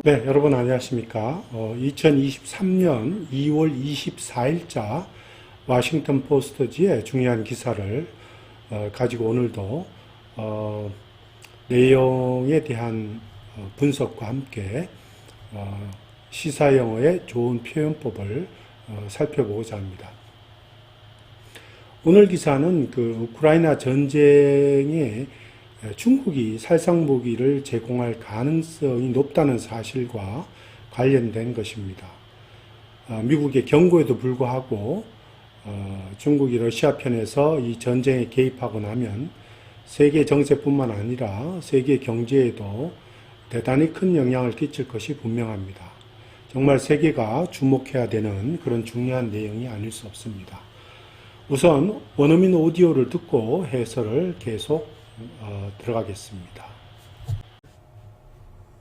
네, 여러분 안녕하십니까? 2023년 2월 24일자 워싱턴 포스트지의 중요한 기사를 가지고 오늘도 내용에 대한 분석과 함께 시사 영어의 좋은 표현법을 살펴보고자 합니다. 오늘 기사는 그 우크라이나 전쟁에 중국이 살상무기를 제공할 가능성이 높다는 사실과 관련된 것입니다. 미국의 경고에도 불구하고 중국이 러시아 편에서 이 전쟁에 개입하고 나면 세계 정세뿐만 아니라 세계 경제에도 대단히 큰 영향을 끼칠 것이 분명합니다. 정말 세계가 주목해야 되는 그런 중요한 내용이 아닐 수 없습니다. 우선 원어민 오디오를 듣고 해설을 계속 들어가겠습니다.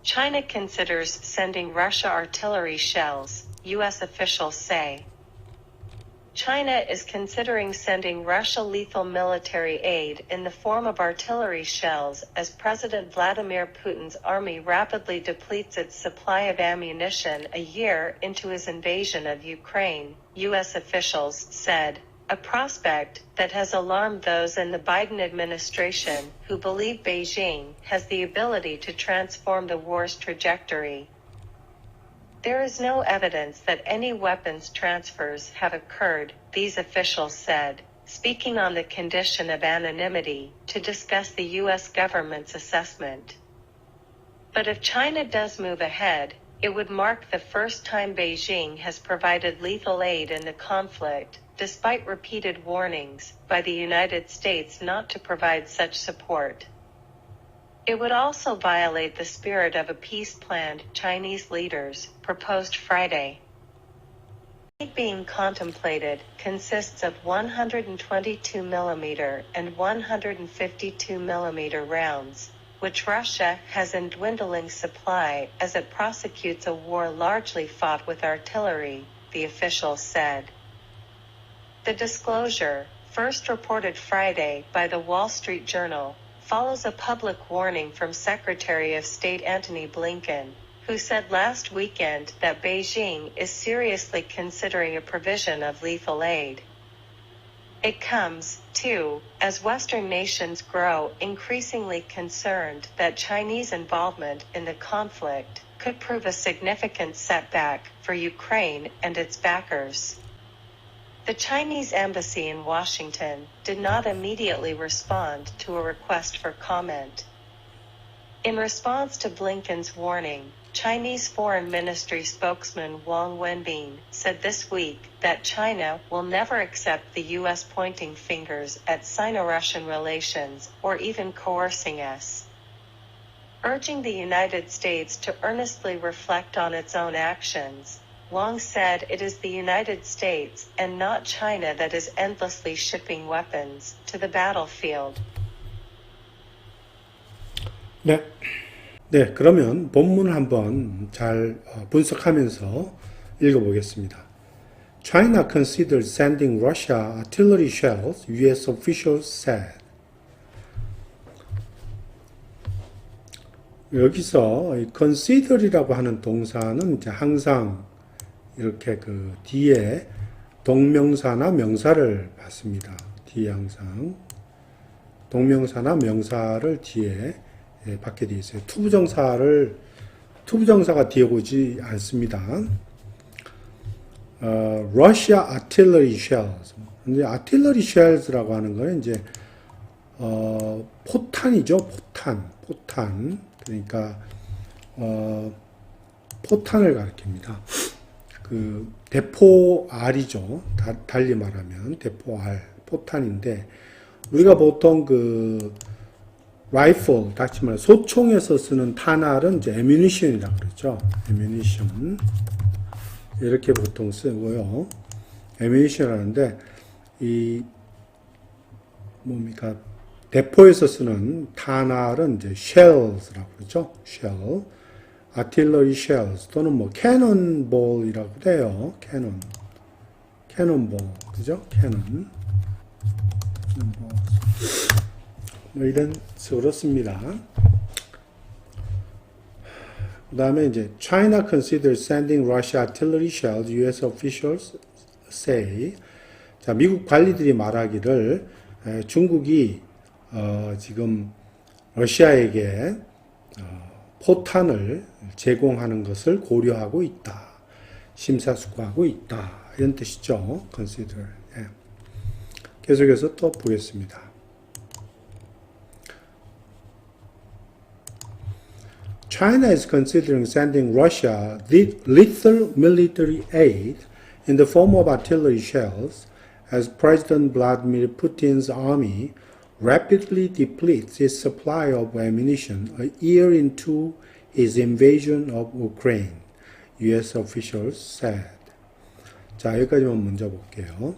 China considers sending Russia artillery shells, U.S. officials say. China is considering sending Russia lethal military aid in the form of artillery shells as President Vladimir Putin's army rapidly depletes its supply of ammunition a year into his invasion of Ukraine, U.S. officials said. A prospect that has alarmed those in the Biden administration who believe Beijing has the ability to transform the war's trajectory. There is no evidence that any weapons transfers have occurred, these officials said, speaking on the condition of anonymity to discuss the U.S. government's assessment. But if China does move ahead, it would mark the first time Beijing has provided lethal aid in the conflict, despite repeated warnings by the United States not to provide such support. It would also violate the spirit of a peace plan Chinese leaders proposed Friday. The aid being contemplated consists of 122 mm and 152 mm rounds, which Russia has in dwindling supply as it prosecutes a war largely fought with artillery, the official said. The disclosure, first reported Friday by the Wall Street Journal, follows a public warning from Secretary of State Antony Blinken, who said last weekend that Beijing is seriously considering a provision of lethal aid. It comes, too, as Western nations grow increasingly concerned that Chinese involvement in the conflict could prove a significant setback for Ukraine and its backers. The Chinese embassy in Washington did not immediately respond to a request for comment. In response to Blinken's warning, Chinese Foreign Ministry spokesman Wang Wenbin said this week that China will never accept the U.S. pointing fingers at Sino-Russian relations or even coercing us. Urging the United States to earnestly reflect on its own actions, Wang said it is the United States and not China that is endlessly shipping weapons to the battlefield. 네, 그러면 본문을 한번 잘 분석하면서 읽어보겠습니다. China considers sending Russia artillery shells, U.S. officials said. 여기서 consider이라고 하는 동사는 이제 항상 이렇게 그 뒤에 동명사나 명사를 받습니다. 뒤에 항상 동명사나 명사를 뒤에 받게 되어 있어요. 투부정사가 뒤에 오지 않습니다. Russia artillery shells. 이제 artillery shells라고 하는 거는 이제 포탄이죠. 포탄. 그러니까 포탄을 가리킵니다. 그 대포알이죠. 달리 말하면 대포알, 포탄인데 우리가 보통 그 라이플, 다시 말해 소총에서 쓰는 탄알은 이제 애뮤니션이라고 그러죠. 애뮤니션 이렇게 보통 쓰고요. 애뮤니션이라는데 이 뭡니까 대포에서 쓰는 탄알은 이제 shells라고 그러죠. shell. artillery shells 또는 뭐 cannonball이라고도 해요. cannonball 그죠? cannonball 뭐 이런 식으로 씁니다. 그 다음에 이제 China considers sending Russia artillery shells, U.S. officials say. 자, 미국 관리들이 말하기를 중국이 지금 러시아에게 포탄을 제공하는 것을 고려하고 있다. 심사숙고하고 있다. 이런 뜻이죠. consider. 예. 계속해서 또 보겠습니다. China is considering sending Russia lethal military aid in the form of artillery shells as President Vladimir Putin's army rapidly depletes its supply of ammunition a year into his invasion of Ukraine, U.S. officials said. 자, 여기까지만 먼저 볼게요.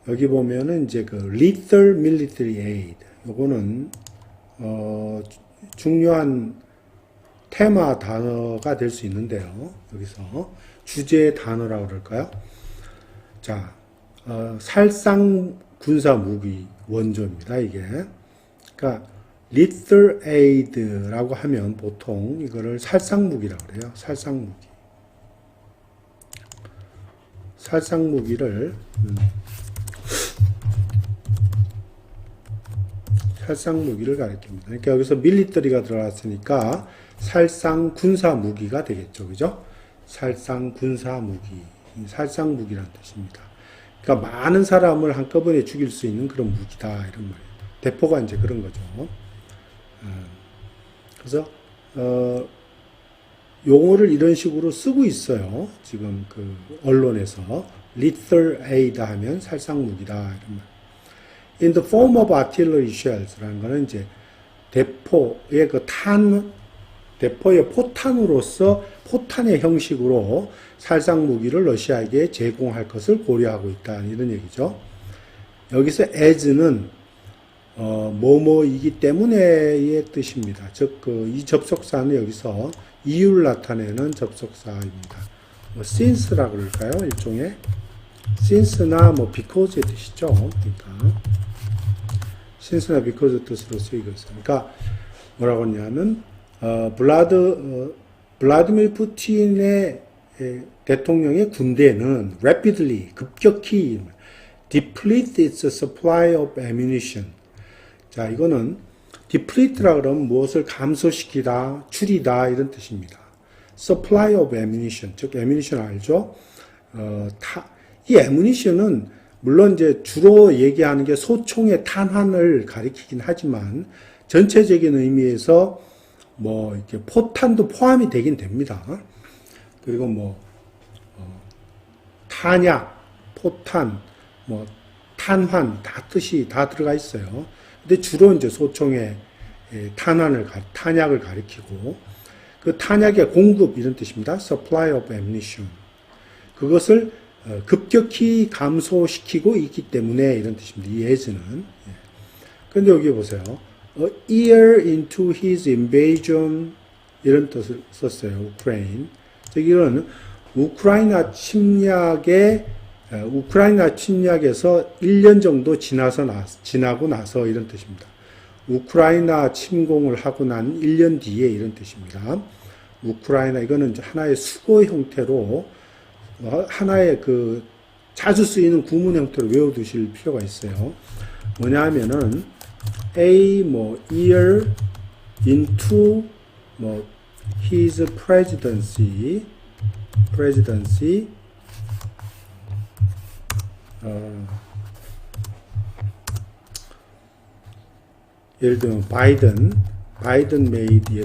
여기 보면은 이제 그 lethal military aid, 요거는 중요한 테마 단어가 될 수 있는데요. 여기서 주제 단어라고 그럴까요? 자, 살상 군사 무기 원조입니다. 이게. 그러니까 lethal aid라고 하면 보통 이거를 살상 무기라고 그래요. 살상 무기. 살상 무기를 살상 무기를 가리킵니다. 그러니까 여기서 밀리터리가 들어갔으니까 살상 군사 무기가 되겠죠. 그죠? 살상 군사 무기. 살상 무기라는 뜻입니다. 그러니까 많은 사람을 한꺼번에 죽일 수 있는 그런 무기다. 이런 말이에요. 대포가 이제 그런 거죠. 그래서, 용어를 이런 식으로 쓰고 있어요. 지금 그 언론에서. lethal aid 하면 살상 무기다. 이런 말. In the form of artillery shells라는 거는 이제 대포의 그 대포의 포탄으로서 포탄의 형식으로 살상 무기를 러시아에게 제공할 것을 고려하고 있다. 이런 얘기죠. 여기서 as는 뭐뭐이기 때문에의 뜻입니다. 즉, 이 접속사는 여기서 이유를 나타내는 접속사입니다. since라고 그럴까요? 일종의 since나 because의 뜻이죠. 그러니까 since나 because 뜻으로 쓰이고 있어요. 그러니까 뭐라고 하냐면 블라디미르 푸틴의 대통령의 군대는 rapidly 급격히 deplete its supply of ammunition. 자, 이거는 deplete라 그러면 무엇을 감소시키다, 줄이다 이런 뜻입니다. supply of ammunition, 즉 ammunition 알죠? 이 ammunition은 물론 이제 주로 얘기하는 게 소총의 탄환을 가리키긴 하지만 전체적인 의미에서 뭐 이렇게 포탄도 포함이 되긴 됩니다. 그리고 탄약, 포탄, 탄환 다 뜻이 다 들어가 있어요. 근데 주로 이제 소총의 탄약을 가리키고 그 탄약의 공급 이런 뜻입니다. supply of ammunition. 그것을 급격히 감소시키고 있기 때문에 이런 뜻입니다. 이 as는. 그런데 여기 보세요. A year into his invasion 이런 뜻을 썼어요. 우크라이나. 이거는 우크라이나 침략에서 1년 정도 지나고 나서 이런 뜻입니다. 우크라이나 침공을 하고 난 1년 뒤에 이런 뜻입니다. 우크라이나 이거는 하나의 수거 형태로 하나의 자주 쓰이는 구문 형태로 외워두실 필요가 있어요. 뭐냐 하면은 a year into his presidency 예를 들면 바이든 made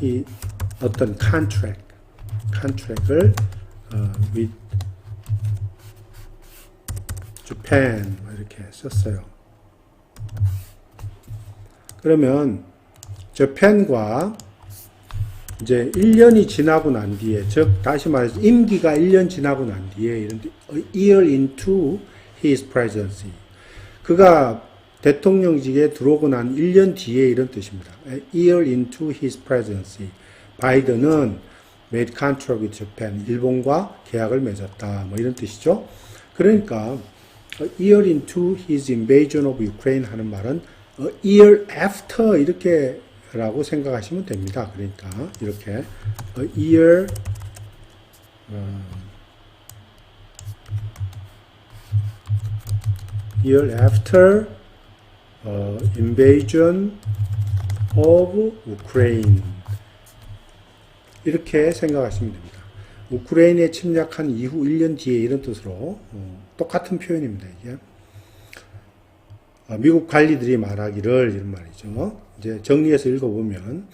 he 어떤 contract을 with Japan 이렇게 썼어요. 그러면 Japan과 이제 1년이 지나고 난 뒤에, 즉 다시 말해서 임기가 1년 지나고 난 뒤에 이런 a year into his presidency. 그가 대통령직에 들어오고 난 1년 뒤에 이런 뜻입니다. A year into his presidency. 바이든은 made contract with Japan. 일본과 계약을 맺었다. 이런 뜻이죠. 그러니까 a year into his invasion of Ukraine 하는 말은 a year after 이렇게 라고 생각하시면 됩니다. 그러니까 이렇게 a year year after invasion of Ukraine 이렇게 생각하시면 됩니다. 우크라이나에 침략한 이후 1년 뒤에 이런 뜻으로 똑같은 표현입니다. 이게 미국 관리들이 말하기를 이런 말이죠. 이제 정리해서 읽어보면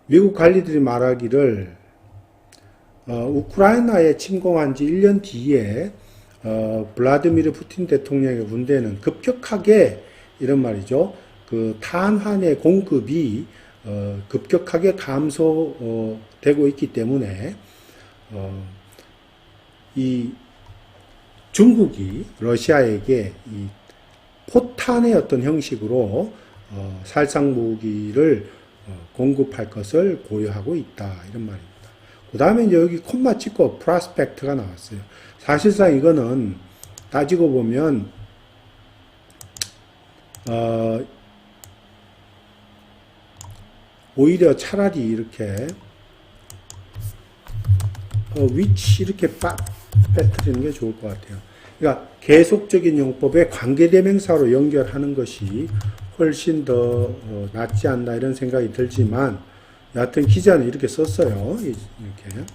미국 관리들이 말하기를 우크라이나에 침공한 지 1년 뒤에 블라디미르 푸틴 대통령의 군대는 급격하게 이런 말이죠. 그 탄환의 공급이 급격하게 감소되고 있기 때문에 이 중국이 러시아에게 이 포탄의 어떤 형식으로 살상 무기를 공급할 것을 고려하고 있다 이런 말입니다. 그 다음에 여기 콤마 찍고 프로스펙트가 나왔어요. 사실상 이거는 따지고 보면 오히려 차라리 이렇게 which 이렇게 빼뜨리는 게 좋을 것 같아요. 그러니까 계속적인 용법에 관계대명사로 연결하는 것이 훨씬 더 낫지 않나 이런 생각이 들지만 여하튼 기자는 이렇게 썼어요. 이렇게.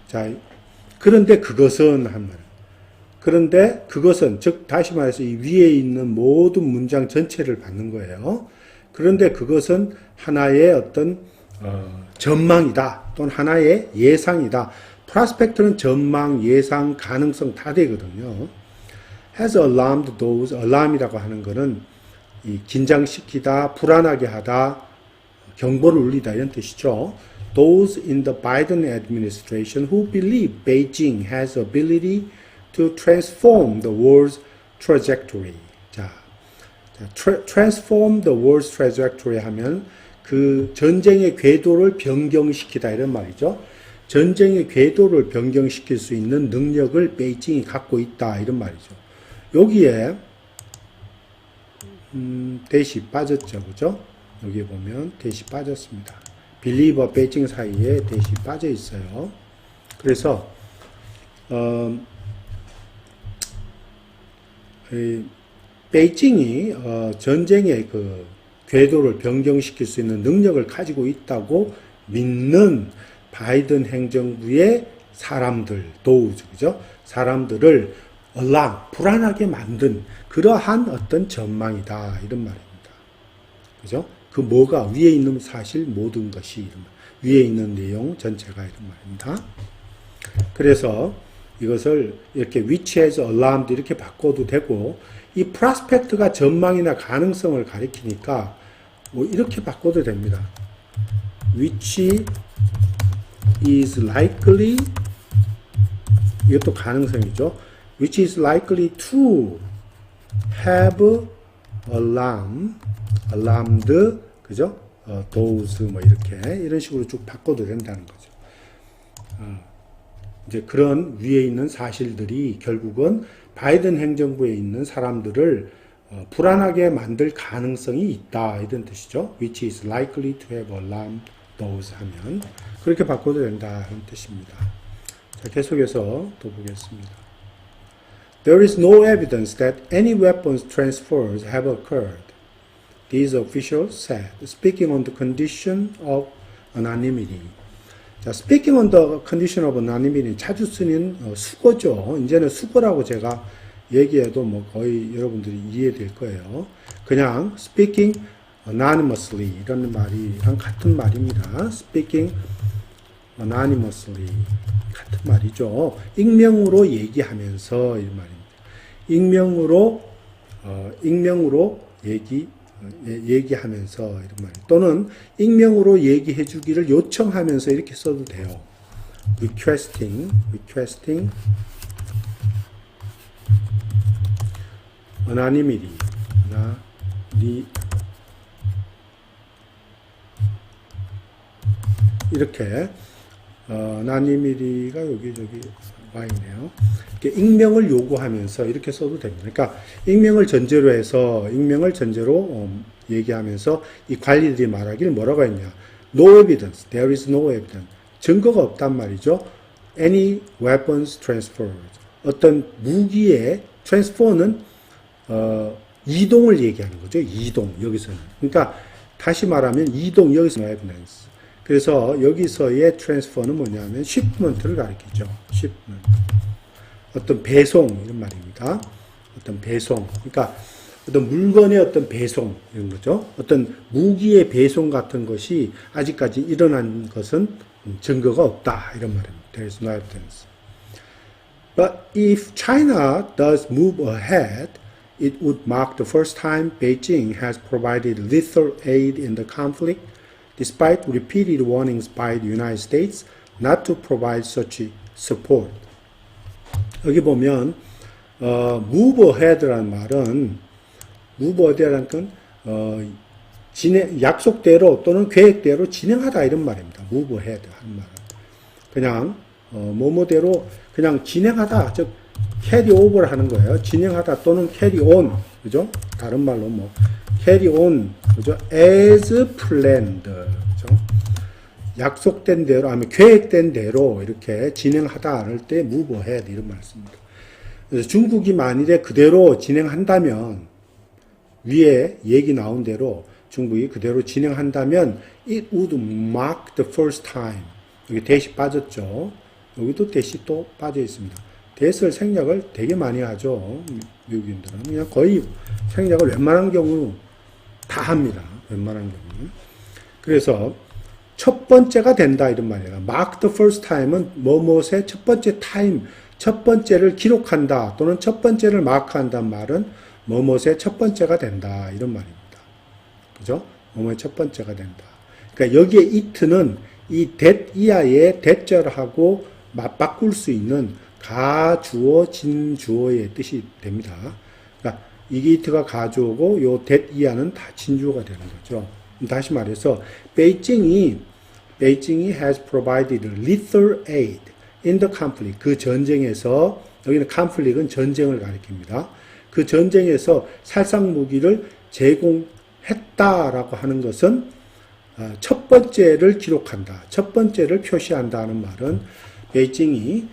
자, 그런데 그것은 한 말. 그런데 그것은 즉 다시 말해서 이 위에 있는 모든 문장 전체를 받는 거예요. 그런데 그것은 하나의 어떤 전망이다 또는 하나의 예상이다. 프로스펙트는 전망, 예상, 가능성 다 되거든요. has alarmed those, alarm이라고 하는 것은 이 긴장시키다, 불안하게 하다, 경보를 울리다 이런 뜻이죠. Those in the Biden administration who believe Beijing has ability to transform the world's trajectory. 자, transform the world's trajectory 하면 그 전쟁의 궤도를 변경시키다 이런 말이죠. 전쟁의 궤도를 변경시킬 수 있는 능력을 베이징이 갖고 있다 이런 말이죠. 여기에 대시 빠졌죠, 그죠? 여기 보면 대시 빠졌습니다. 빌리버 베이징 사이에 대시 빠져 있어요. 그래서 베이징이 전쟁의 그 궤도를 변경시킬 수 있는 능력을 가지고 있다고 믿는 바이든 행정부의 사람들, 도우즈, 그죠? 사람들을 불안하게 만든 그러한 어떤 전망이다 이런 말입니다. 그죠? 그 뭐가 위에 있는 사실 모든 것이 이런 말. 위에 있는 내용 전체가 이런 말입니다. 그래서 이것을 이렇게 which has alarmed 이렇게 바꿔도 되고 이 prospect가 전망이나 가능성을 가리키니까 뭐 이렇게 바꿔도 됩니다. which is likely 이것도 가능성이죠. which is likely to have alarmed 그죠? those 뭐 이렇게 이런 식으로 쭉 바꿔도 된다는 거죠. 이제 그런 위에 있는 사실들이 결국은 바이든 행정부에 있는 사람들을 불안하게 만들 가능성이 있다 이런 뜻이죠. which is likely to have alarmed those 하면 그렇게 바꿔도 된다 하는 뜻입니다. 자, 계속해서 또 보겠습니다. There is no evidence that any weapons transfers have occurred, these officials said, speaking on the condition of anonymity. 자, speaking on the condition of anonymity 자주 쓰는 수거죠. 이제는 수거라고 제가 얘기해도 뭐 거의 여러분들이 이해될 거예요. 그냥 speaking anonymously 이런 말이랑 같은 말입니다. speaking anonymously 같은 말이죠. 익명으로 얘기하면서 이런 말입니다. 익명으로 얘기하면서 이런 말. 또는 익명으로 얘기해 주기를 요청하면서 이렇게 써도 돼요. requesting anonymity. 이렇게 난이미리가 여기 와 있네요. 익명을 요구하면서 이렇게 써도 됩니다. 그러니까 익명을 전제로 해서 얘기하면서 이 관리들이 말하기를 뭐라고 했냐? No evidence. There is no evidence. 증거가 없단 말이죠. Any weapons transfer. 어떤 무기의 transfer는 이동을 얘기하는 거죠. 이동 여기서는. 그러니까 다시 말하면 이동 여기서 no evidence. 그래서 여기서의 transfer는 뭐냐면 shipment를 가리키죠. shipment. 어떤 배송 이런 말입니다. 어떤 배송. 그러니까 어떤 물건의 어떤 배송 이런 거죠. 어떤 무기의 배송 같은 것이 아직까지 일어난 것은 증거가 없다 이런 말입니다. There is no evidence. But if China does move ahead, it would mark the first time Beijing has provided lethal aid in the conflict, despite repeated warnings by the United States not to provide such support. 여기 보면 move ahead라는 말은 move ahead라는 건 약속대로 또는 계획대로 진행하다 이런 말입니다. move ahead 하는 말은 그냥 뭐뭐대로 그냥 진행하다 즉 carry over 하는 거예요. 진행하다 또는 carry on 그죠? 다른 말로 뭐 carry on 그죠? as planned 그죠? 약속된 대로 아니면 계획된 대로 이렇게 진행하다 할 때 move ahead 이런 말을 씁니다. 그래서 중국이 만일에 그대로 진행한다면 위에 얘기 나온 대로 중국이 그대로 진행한다면 it would mark the first time 여기 대시 빠졌죠. 여기도 대시 또 빠져 있습니다. 대설 생략을 되게 많이 하죠. 미국인들은 그냥 거의 생략을 웬만한 경우 다 합니다. 웬만한 경우. 그래서 첫 번째가 된다 이런 말이에요. mark the first time은 뭐뭐의 첫 번째 타임, 첫 번째를 기록한다 또는 첫 번째를 마크한다는 말은 뭐뭐의 첫 번째가 된다 이런 말입니다. 그죠? 뭐뭐의 첫 번째가 된다. 그러니까 여기에 it는 이 that 이하의 that절하고 맞바꿀 수 있는 가주어, 진주어의 뜻이 됩니다. 그러니까 이게 it가 가주어고 요 that 이하는 다 진주어가 되는 거죠. 다시 말해서 베이징이 has provided lethal aid in the conflict. 그 전쟁에서 여기는 conflict은 전쟁을 가리킵니다. 그 전쟁에서 살상 무기를 제공했다라고 하는 것은 첫 번째를 기록한다. 첫 번째를 표시한다는 말은 베이징이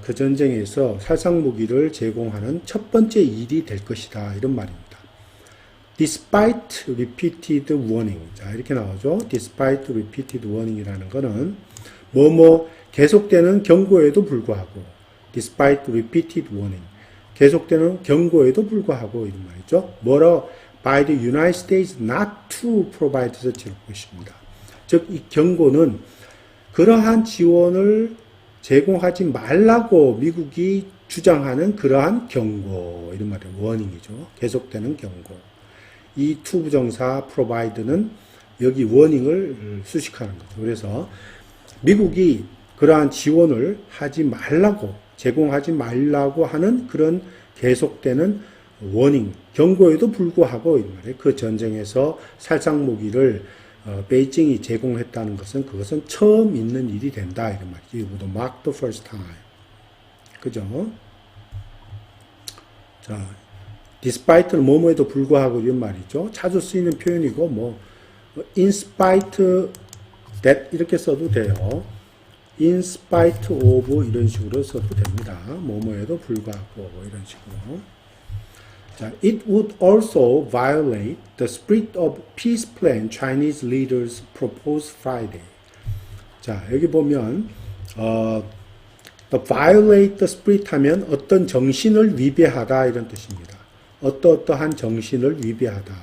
그 전쟁에서 살상 무기를 제공하는 첫 번째 일이 될 것이다. 이런 말입니다. Despite repeated warning. 자, 이렇게 나오죠. Despite repeated warning이라는 거는 계속되는 경고에도 불구하고 Despite repeated warning. 계속되는 경고에도 불구하고 이런 말이죠. By the United States not to provide such 것입니다. 즉, 이 경고는 그러한 지원을 제공하지 말라고 미국이 주장하는 그러한 경고 이런 말이에요. 워닝이죠. 계속되는 경고. 이 to 부정사 provide는 여기 워닝을 수식하는 거죠. 그래서 미국이 그러한 지원을 하지 말라고 제공하지 말라고 하는 그런 계속되는 워닝, 경고에도 불구하고 이 말이에요. 그 전쟁에서 살상 무기를 베이징이 제공했다는 것은 그것은 처음 있는 일이 된다 이런 말이죠. 이것도 mark the first time. 그죠? 자, despite는 뭐뭐에도 불구하고 이런 말이죠. 자주 쓰이는 표현이고 in spite that 이렇게 써도 돼요. in spite of 이런 식으로 써도 됩니다. 뭐뭐에도 불구하고 이런 식으로. 자, it would also violate the spirit of peace plan Chinese leaders proposed Friday. 자, 여기 보면 the violate the spirit 하면 어떤 정신을 위배하다 이런 뜻입니다. 어떠한 정신을 위배하다.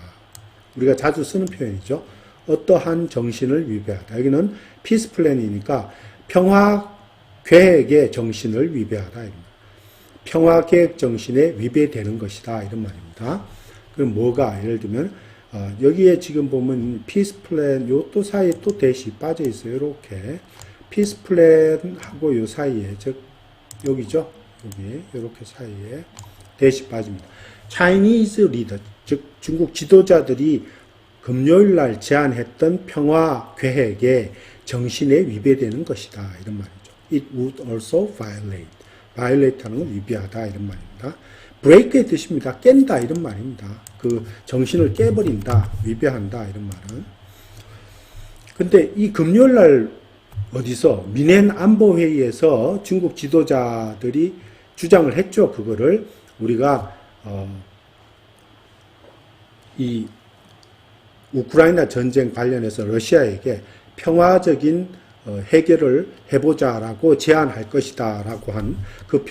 우리가 자주 쓰는 표현이죠. 어떠한 정신을 위배하다. 여기는 peace plan이니까 평화 계획의 정신을 위배하다 이런 평화 계획 정신에 위배되는 것이다 이런 말입니다. 그럼 뭐가 예를 들면 여기에 지금 보면 peace plan 요 또 사이에 또 대시 빠져 있어요. 이렇게 peace plan하고 요 사이에 즉 여기죠. 여기 이렇게 사이에 대시 빠집니다. Chinese leader 즉 중국 지도자들이 금요일 날 제안했던 평화 계획의 정신에 위배되는 것이다 이런 말이죠. it would also violate. violate 하는 건 위배하다 이런 말입니다. break의 뜻입니다. 깬다 이런 말입니다. 그 정신을 깨버린다, 위배한다 이런 말은. 근데 이 금요일 날 어디서 미넨 안보회의에서 중국 지도자들이 주장을 했죠. 그거를 우리가 이 우크라이나 전쟁 관련해서 러시아에게 평화적인 해결을 해보자라고 제안할 것이다라고 한 그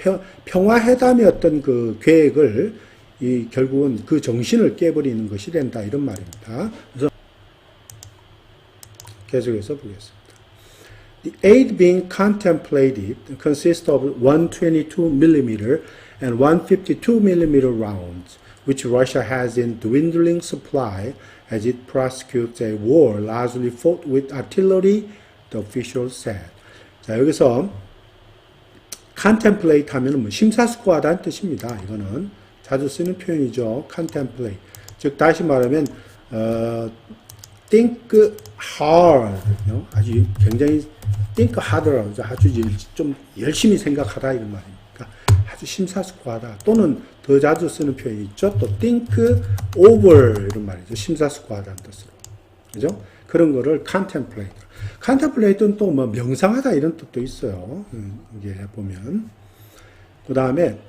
평화회담의 어떤 그 계획을 결국은 그 정신을 깨버리는 것이 된다 이런 말입니다. 그래서 계속해서 보겠습니다. The aid being contemplated consists of 122mm and 152mm rounds, which Russia has in dwindling supply as it prosecutes a war largely fought with artillery, the official said. 자, 여기서 contemplate 하면은 뭐 심사숙고하다는 뜻입니다. 이거는 자주 쓰는 표현이죠. contemplate. 즉 다시 말하면 think hard. 아주 굉장히 think hard라고 하죠. 아주 좀 열심히 생각하다 이런 말입니까? 아주 심사숙고하다. 또는 더 자주 쓰는 표현이 있죠. 또 think over 이런 말이죠. 심사숙고하다는 뜻으로. 그죠? 그런 거를 contemplate. contemplate는 또 뭐 명상하다 이런 뜻도 있어요. 이게 보면. 그 다음에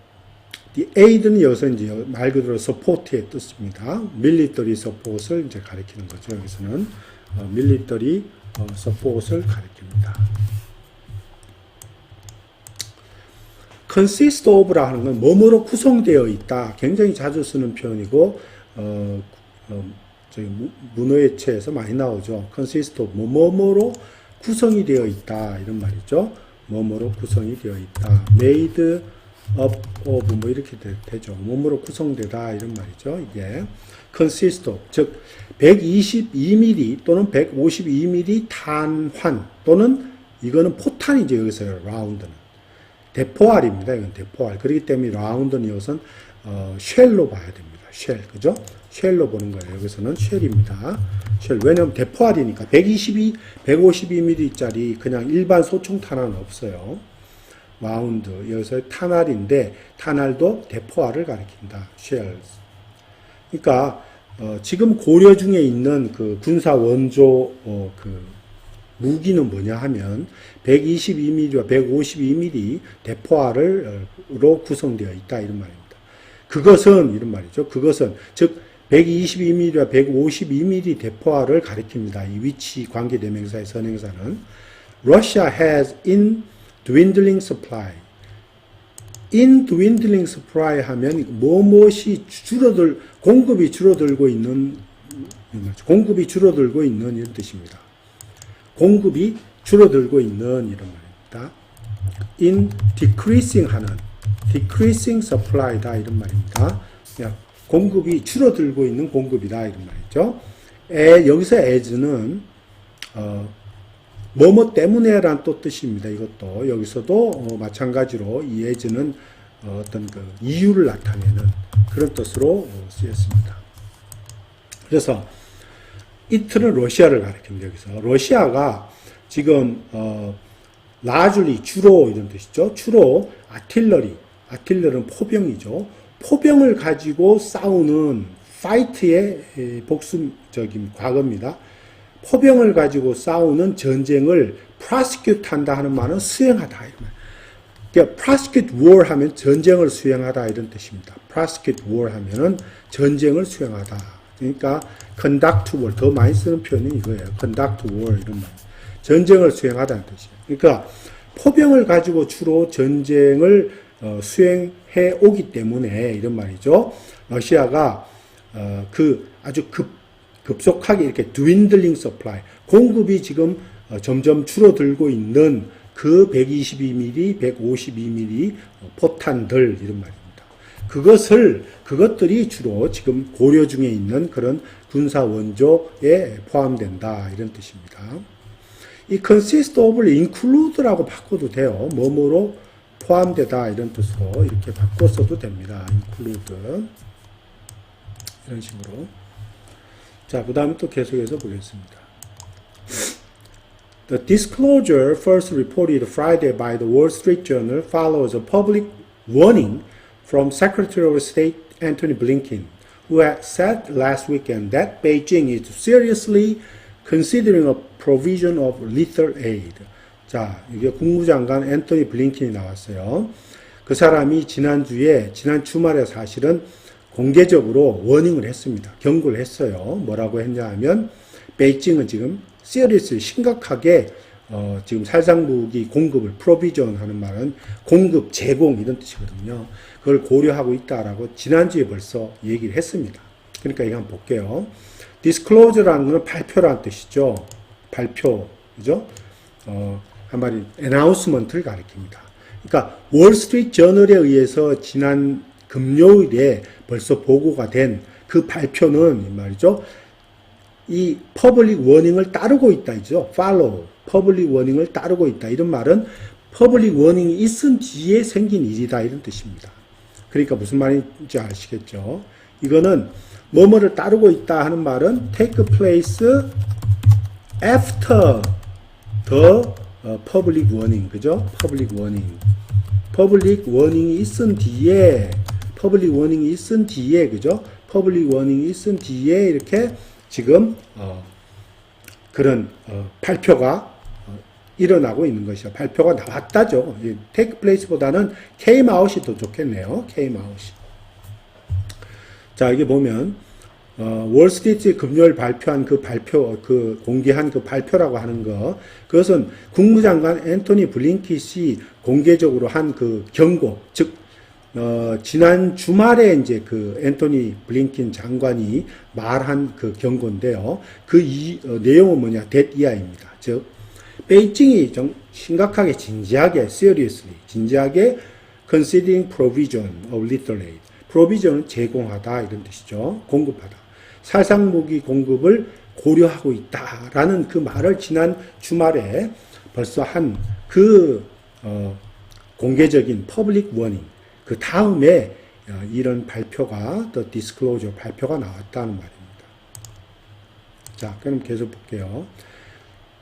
the aid는 여기서 이제 말 그대로 support의 뜻입니다. military support을 이제 가리키는 거죠. 여기서는 military support을 가리킵니다. consist of라 하는 건 뭐뭐로 구성되어 있다. 굉장히 자주 쓰는 표현이고 저희 문어예체에서 많이 나오죠. consist of 뭐뭐로 구성이 되어 있다 이런 말이죠. 뭐뭐로 구성이 되어 있다. made up of 뭐 이렇게 되죠. 뭐뭐로 구성되다 이런 말이죠. 이게 consist of 즉 122mm 또는 152mm 탄환 또는 이거는 포탄이죠. 여기서 라운드는 대포알입니다. 이건 대포알. 그렇기 때문에 라운드는 이것은 쉘로 봐야 됩니다. 쉘, 그죠? 쉘로 보는 거예요. 여기서는 쉘입니다. 쉘. 왜냐면 대포알이니까 152mm짜리 그냥 일반 소총 탄환은 없어요. 라운드. 여기서 탄알인데 탄알도 대포알을 가리킨다. 쉘. 그러니까 지금 고려 중에 있는 그 군사 원조 그 무기는 뭐냐 하면 122mm와 152mm 대포알로 구성되어 있다 이런 말입니다. 그것은 이런 말이죠. 그것은 즉 122mm와 152mm 대포알을 가리킵니다. 이 위치 관계 대명사의 선행사는 Russia has in dwindling supply. in dwindling supply 하면 무엇이 공급이 줄어들고 있는 이런 뜻입니다. 공급이 줄어들고 있는 이런 말입니다. in decreasing 하는 decreasing supply다 이런 말입니다. 공급이 줄어들고 있는 공급이다 이런 말이죠. 여기서 as는 뭐뭐 때문에란 또 뜻입니다. 이것도 여기서도 마찬가지로 이 as는 어떤 그 이유를 나타내는 그런 뜻으로 쓰였습니다. 그래서 it는 러시아를 가리킵니다. 여기서 러시아가 지금 largely 주로 이런 뜻이죠. 주로 아틸러리는 포병이죠. 포병을 가지고 싸우는 fight의 복수적인 과거입니다. 포병을 가지고 싸우는 전쟁을 prosecute 한다 하는 말은 수행하다 이런 말. 그러니까 prosecute war 하면 전쟁을 수행하다 이런 뜻입니다. prosecute war 하면은 전쟁을 수행하다. 그러니까 conduct war 더 많이 쓰는 표현이 이거예요. conduct war 이런 말. 전쟁을 수행하다는 뜻이에요. 그러니까 포병을 가지고 주로 전쟁을 수행해 오기 때문에 이런 말이죠. 러시아가 아주 급속하게 이렇게 dwindling supply 공급이 지금 점점 줄어들고 있는 그 122mm, 152mm 포탄들 이런 말입니다. 그것들이 주로 지금 고려 중에 있는 그런 군사 원조에 포함된다 이런 뜻입니다. 이 consist of를 include라고 바꿔도 돼요. 뭐뭐로 포함되다 이런 뜻으로 이렇게 바꿔서도 됩니다. include 이런 식으로. 자, 그 다음에 또 계속해서 보겠습니다. The disclosure first reported Friday by the Wall Street Journal follows a public warning from Secretary of State Antony Blinken, who had said last weekend that Beijing is seriously considering a provision of lethal aid. 자, 이게 국무장관 앤토니 블링킨이 나왔어요. 그 사람이 지난 주말에 사실은 공개적으로 워닝을 했습니다. 경고를 했어요. 뭐라고 했냐 하면, 베이징은 지금 seriously 심각하게 지금 살상무기 공급을 provision 하는 말은 공급, 제공 이런 뜻이거든요. 그걸 고려하고 있다라고 지난주에 벌써 얘기를 했습니다. 그러니까 이거 한번 볼게요. disclosure라는 것은 발표라는 뜻이죠. 발표, 그죠? 한마디 announcement를 가리킵니다. 그러니까 월스트리트 저널에 의해서 지난 금요일에 벌써 보고가 된 그 발표는 이 말이죠. 이 퍼블릭 워닝을 따르고 있다죠. follow, 퍼블릭 워닝을 따르고 있다. 이런 말은 퍼블릭 워닝이 있은 뒤에 생긴 일이다. 이런 뜻입니다. 그러니까 무슨 말인지 아시겠죠? 이거는 뭐뭐를 따르고 있다 하는 말은 take place after the public warning. 그죠? public warning. 퍼블릭 워닝이 있은 뒤에, 퍼블릭 워닝이 있은 뒤에, 그죠? 퍼블릭 워닝이 있은 뒤에 이렇게 지금 그런 발표가 일어나고 있는 것이죠. 발표가 나왔다죠. take place보다는 came out이 더 좋겠네요. came out이. 자, 이게 보면 월스트리트 금요일 발표한 그 발표, 그 공개한 그 발표라고 하는 거, 그것은 국무장관 앤토니 블링킷이 공개적으로 한 그 경고, 즉 지난 주말에 이제 그 앤토니 블링킨 장관이 말한 그 경고인데요. 그 내용은 뭐냐? that year입니다. 즉 베이징이 심각하게 진지하게 seriously 진지하게 considering provision of lethal aid. provision은 제공하다 이런 뜻이죠. 공급하다. 살상무기 공급을 고려하고 있다라는 그 말을 지난 주말에 벌써 한 그 공개적인 public warning 그 다음에 이런 발표가 the disclosure 발표가 나왔다는 말입니다. 자, 그럼 계속 볼게요.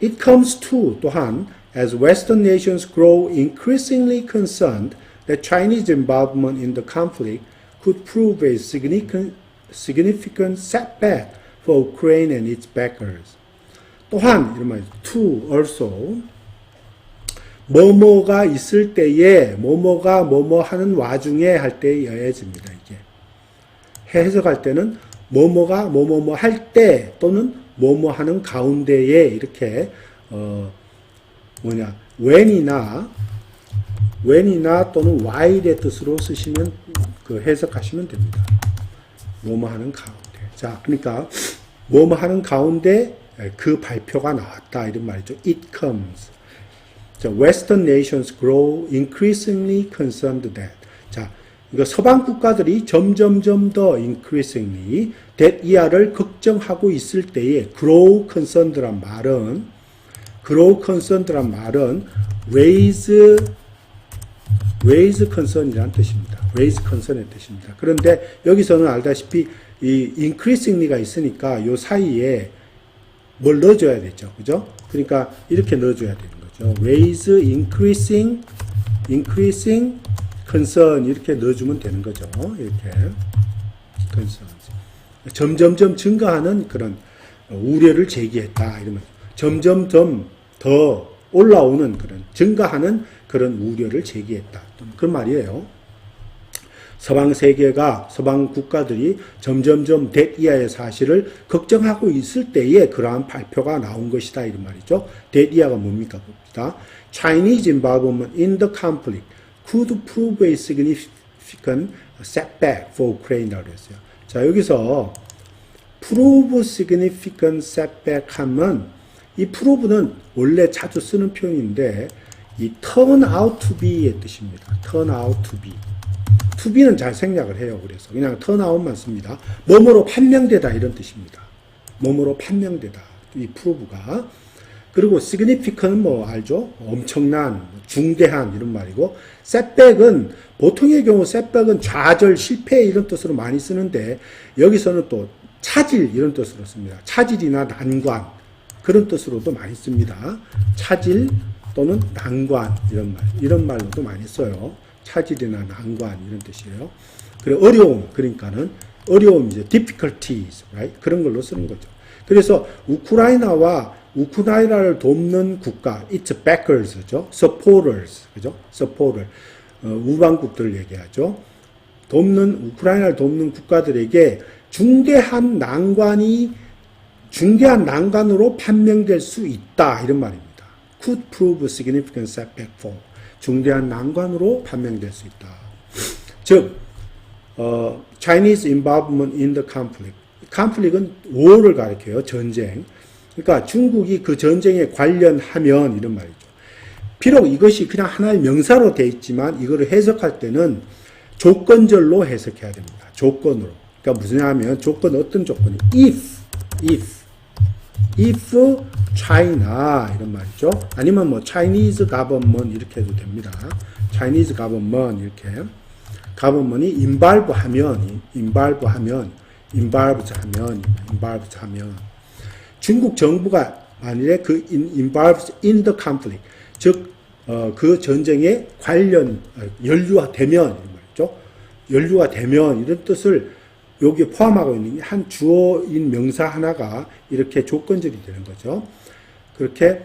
It comes to 또한 as Western nations grow increasingly concerned that Chinese involvement in the conflict could prove a significant setback for Ukraine and its backers. 또한 이런 말이죠. To also 뭐뭐가 있을 때에 뭐뭐가 뭐뭐 하는 와중에 할 때에 여해집니다. 이게 해석할 때는 뭐뭐가 뭐뭐뭐 할 때 또는 뭐뭐 하는 가운데에 이렇게 when이나 또는 while의 뜻으로 쓰시면 그 해석하시면 됩니다. 뭐뭐 하는 가운데. 자, 그러니까 뭐뭐 하는 가운데 그 발표가 나왔다 이런 말이죠. It comes. 자, Western nations grow increasingly concerned that. 자, 이거 서방 국가들이 점점점 더 increasingly that year를 걱정하고 있을 때에 grow concerned란 말은 raise concern이라는 뜻입니다. raise concern의 뜻입니다. 그런데 여기서는 알다시피 이 increasingly가 있으니까 요 사이에 뭘 넣어줘야 되죠. 그죠? 그러니까 이렇게 넣어줘야 되는 거죠. raise increasing concern 이렇게 넣어주면 되는 거죠. 이렇게 concern. 점점점 증가하는 그런 우려를 제기했다. 이러면 점점점 더 올라오는 그런 증가하는 그런 우려를 제기했다. 그런 말이에요. 서방 세계가 서방 국가들이 점점점 데이아의 사실을 걱정하고 있을 때에 그러한 발표가 나온 것이다 이런 말이죠. 데이아가 뭡니까 봅시다. Chinese involvement in the conflict could prove a significant setback for Ukraine라고 했어요. 자, 여기서 prove significant setback 하면 이 prove는 원래 자주 쓰는 표현인데 이 turn out to be의 뜻입니다. turn out to be. to be는 잘 생략을 해요. 그래서 그냥 turn out만 씁니다. 뭐뭐로 판명되다 이런 뜻입니다. 뭐뭐로 판명되다. 이 prove가. 그리고 significant은 뭐 알죠? 엄청난, 중대한 이런 말이고 setback은 보통의 경우 setback은 좌절, 실패 이런 뜻으로 많이 쓰는데 여기서는 또 차질 이런 뜻으로 씁니다. 차질이나 난관 그런 뜻으로도 많이 씁니다. 차질 또는 난관 이런 말로도 많이 써요. 차질이나 난관 이런 뜻이에요. 그리고 어려움 그러니까는 어려움 이제 difficulties, right? 그런 걸로 쓰는 거죠. 그래서 우크라이나를 돕는 국가, its backers죠, supporters, 그죠? supporter, 우방국들을 얘기하죠. 우크라이나를 돕는 국가들에게 중대한 난관으로 판명될 수 있다 이런 말입니다. Could prove significant setback for 중대한 난관으로 판명될 수 있다. 즉, Chinese involvement in the conflict. conflict은 war를 가리켜요. 전쟁. 그러니까 중국이 그 전쟁에 관련하면 이런 말이죠. 비록 이것이 그냥 하나의 명사로 되어 있지만 이거를 해석할 때는 조건절로 해석해야 됩니다. 조건으로. 그러니까 무슨 하면 어떤 조건이 if China 이런 말이죠. 아니면 뭐 Chinese government 이렇게 해도 됩니다. Chinese government 이렇게 government이 involve 하면 중국 정부가 만일에 그 involves in the conflict 즉 그 전쟁에 연루화되면 이런 말이죠. 연루화되면 이런 뜻을 여기에 포함하고 있는 한 주어인 명사 하나가 이렇게 조건절이 되는 거죠. 그렇게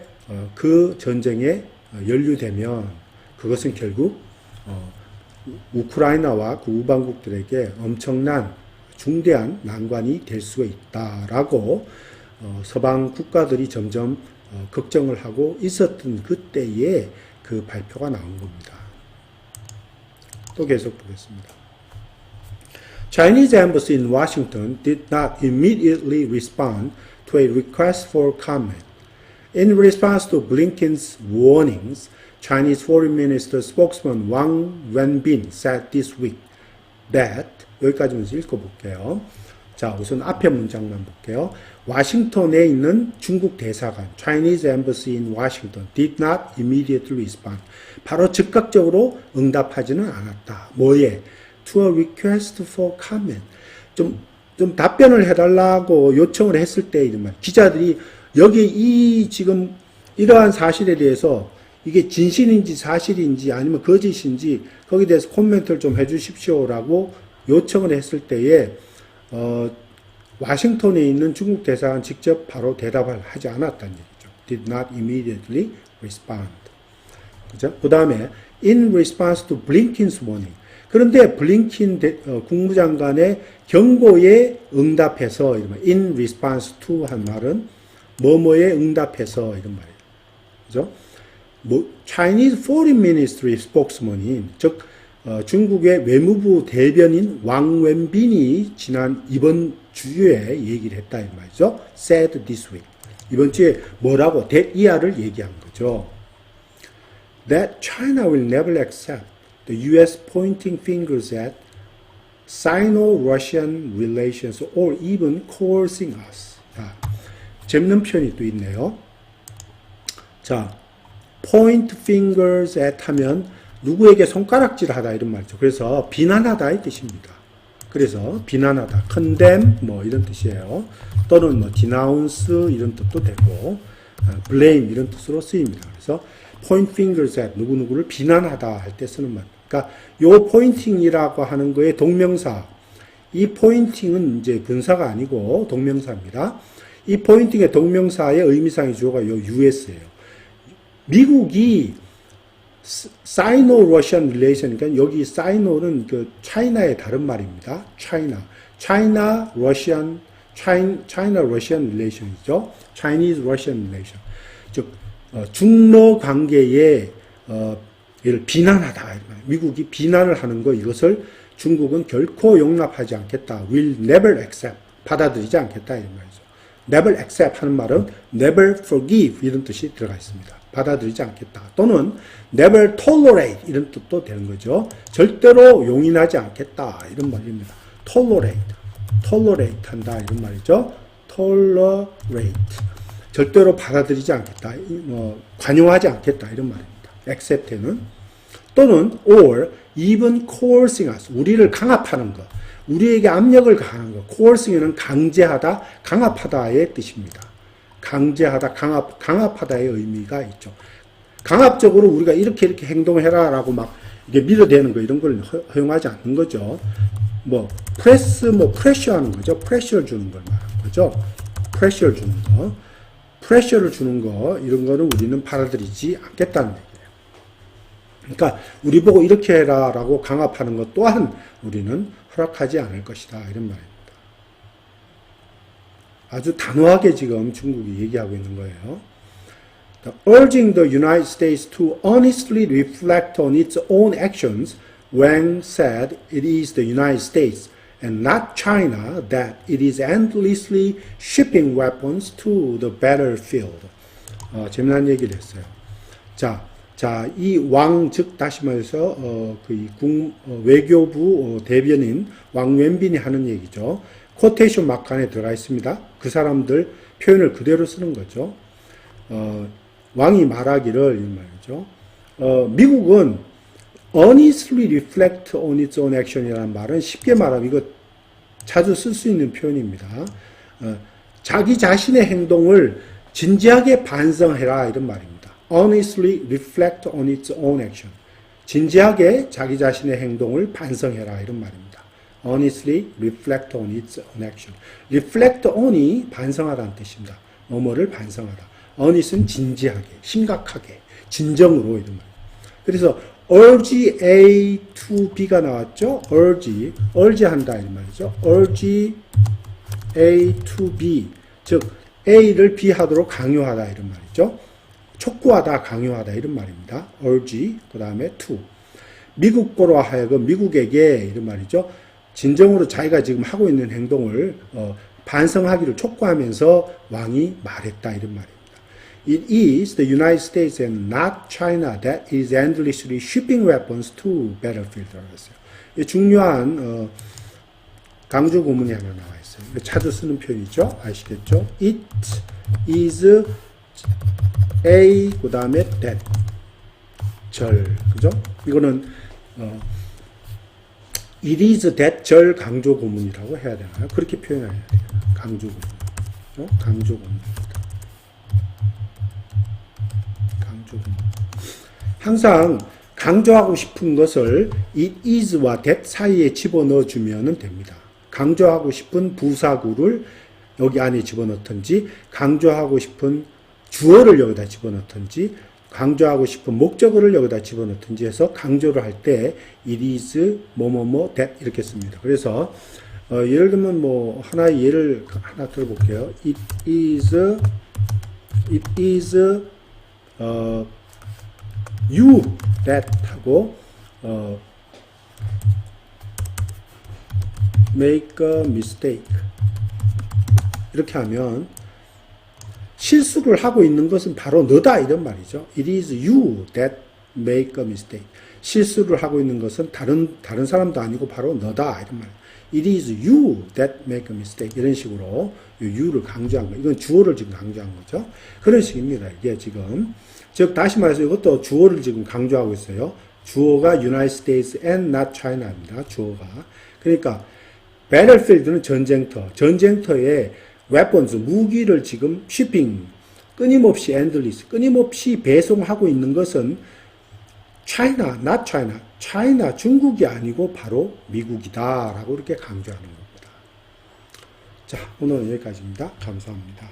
그 전쟁에 연루되면 그것은 결국 우크라이나와 그 우방국들에게 엄청난 중대한 난관이 될 수가 있다라고 서방 국가들이 점점 걱정을 하고 있었던 그때에 그 발표가 나온 겁니다. 또 계속 보겠습니다. Chinese embassy in Washington did not immediately respond to a request for comment. In response to Blinken's warnings, Chinese Foreign Minister spokesman Wang Wenbin said this week that 여기까지 먼저 읽어볼게요. 자, 우선 앞에 문장만 볼게요. 와싱턴에 있는 중국 대사관 Chinese Embassy in Washington did not immediately respond. 바로 즉각적으로 응답하지는 않았다. 뭐에? To a request for comment. 좀 답변을 해달라고 요청을 했을 때 이런 기자들이 여기 지금 이러한 사실에 대해서 이게 진실인지 사실인지 아니면 거짓인지 거기에 대해서 코멘트를 좀 해주십시오라고 요청을 했을 때에 와싱턴에 있는 중국 대사관 직접 바로 대답을 하지 않았다는 얘기죠. Did not immediately respond. 그죠? 그 다음에 in response to Blinken's warning. 그런데 블링킨 국무장관의 경고에 응답해서 in response to 한 말은 뭐뭐에 응답해서 이런 말이에요. 그죠? Chinese Foreign Ministry spokesman인 즉 중국의 외무부 대변인 왕웬빈이 이번 주에 얘기를 했다 이 말이죠. said this week. 이번 주에 뭐라고 이하를 얘기한 거죠. That China will never accept the U.S. pointing fingers at Sino-Russian relations or even coercing us. 자, 재밌는 표현이 또 있네요. 자, point fingers at 하면 누구에게 손가락질 하다 이런 말이죠. 그래서 비난하다 이 뜻입니다. 그래서 비난하다, condemn 뭐 이런 뜻이에요. 또는 뭐 denounce 이런 뜻도 되고 blame 이런 뜻으로 쓰입니다. 그래서 point fingers at 누구누구를 비난하다 할 때 쓰는 말. 그러니까 요 pointing이라고 하는 거의 동명사. 이 pointing은 이제 분사가 아니고 동명사입니다. 이 pointing의 동명사의 의미상의 주어가 요 US예요. 미국이 Sino-Russian relation, 그러니까 여기 Sino는 그 차이나의 다른 말입니다. China-Russian relation이죠. Chinese-Russian relation. 즉, 중러 관계에, 얘를 비난하다. 미국이 비난을 하는 거, 이것을 중국은 결코 용납하지 않겠다. will never accept. 받아들이지 않겠다. 이런 말이죠. never accept 하는 말은 never forgive 이런 뜻이 들어가 있습니다. 받아들이지 않겠다. 또는 never tolerate 이런 뜻도 되는 거죠. 절대로 용인하지 않겠다. 이런 말입니다. tolerate 한다. 이런 말이죠. tolerate. 절대로 받아들이지 않겠다. 관용하지 않겠다. 이런 말입니다. accept는. 또는 or even coercing us. 우리를 강압하는 것. 우리에게 압력을 가하는 것. coercing은 강제하다, 강압하다의 뜻입니다. 강제하다, 강압하다의 의미가 있죠. 강압적으로 우리가 이렇게 행동해라라고 막 이게 밀어대는 거 이런 걸 허용하지 않는 거죠. 뭐 프레셔 하는 거죠. 프레셔를 주는 걸 말하는 거죠. 프레셔를 주는 거. 프레셔를 주는 거 이런 거는 우리는 받아들이지 않겠다는 얘기예요. 그러니까 우리 보고 이렇게 해라라고 강압하는 것 또한 우리는 허락하지 않을 것이다 이런 말입니다. 아주 단호하게 지금 중국이 얘기하고 있는 거예요. Urging the United States to honestly reflect on its own actions, Wang said it is the United States and not China that it is endlessly shipping weapons to the battlefield. 재미난 얘기를 했어요. 자, 이 왕, 즉 다시 말해서 외교부 대변인 왕 웬빈이 하는 얘기죠. 코테이션 마크 안에 들어가 있습니다. 그 사람들 표현을 그대로 쓰는 거죠. 왕이 말하기를 이 말이죠. 미국은 honestly reflect on its own action이라는 말은 쉽게 말하면 이거 자주 쓸 수 있는 표현입니다. 자기 자신의 행동을 진지하게 반성해라 이런 말입니다. honestly reflect on its own action. 진지하게 자기 자신의 행동을 반성해라 이런 말입니다. honestly reflect on its own action. reflect on이 반성하다는 뜻입니다. 뭐뭐를 반성하다. honest는 진지하게, 심각하게, 진정으로 이런 말입니다. 그래서 urge A to B가 나왔죠. urge 한다 이런 말이죠. urge A to B, 즉 A를 B 하도록 강요하다 이런 말이죠. 촉구하다, 강요하다 이런 말입니다. urge 그 다음에 to. 미국으로 하여금 미국에게 이런 말이죠. 진정으로 자기가 지금 하고 있는 행동을 반성하기를 촉구하면서 왕이 말했다 이런 말입니다. It is the United States and not China that is endlessly shipping weapons to battlefield라고 했어요. 이 중요한 강조 구문이 하나 나와 있어요. 자주 쓰는 표현이죠. 아시겠죠? It is a 그 다음에 that 그죠? 이거는 it is that 강조 구문이라고 해야 되나요? 그렇게 표현해야 돼요. 강조 구문, 강조 구문. 항상 강조하고 싶은 것을 it is와 that 사이에 집어넣어 주면 됩니다. 강조하고 싶은 부사구를 여기 안에 집어넣든지, 강조하고 싶은 주어를 여기다 집어넣든지, 강조하고 싶은 목적어를 여기다 집어넣든지 해서 강조를 할 때 it is 뭐뭐뭐 that 이렇게 씁니다. 그래서 예를 들면 뭐 하나의 예를 하나 들어볼게요. It is you that 하고 make a mistake 이렇게 하면 실수를 하고 있는 것은 바로 너다 이런 말이죠. It is you that make a mistake. 실수를 하고 있는 것은 다른 사람도 아니고 바로 너다 이런 말. It is you that make a mistake. 이런 식으로 you를 강조한 거. 이건 주어를 지금 강조한 거죠. 그런 식입니다. 이게 지금. 즉 다시 말해서 이것도 주어를 지금 강조하고 있어요. 주어가 United States and not China입니다. 주어가. 그러니까 battlefield는 전쟁터. 전쟁터에 weapons, 무기를 지금 shipping, 끊임없이 endless, 끊임없이 배송하고 있는 것은 China, not China, China, 중국이 아니고 바로 미국이다 라고 이렇게 강조하는 겁니다. 자, 오늘은 여기까지입니다. 감사합니다.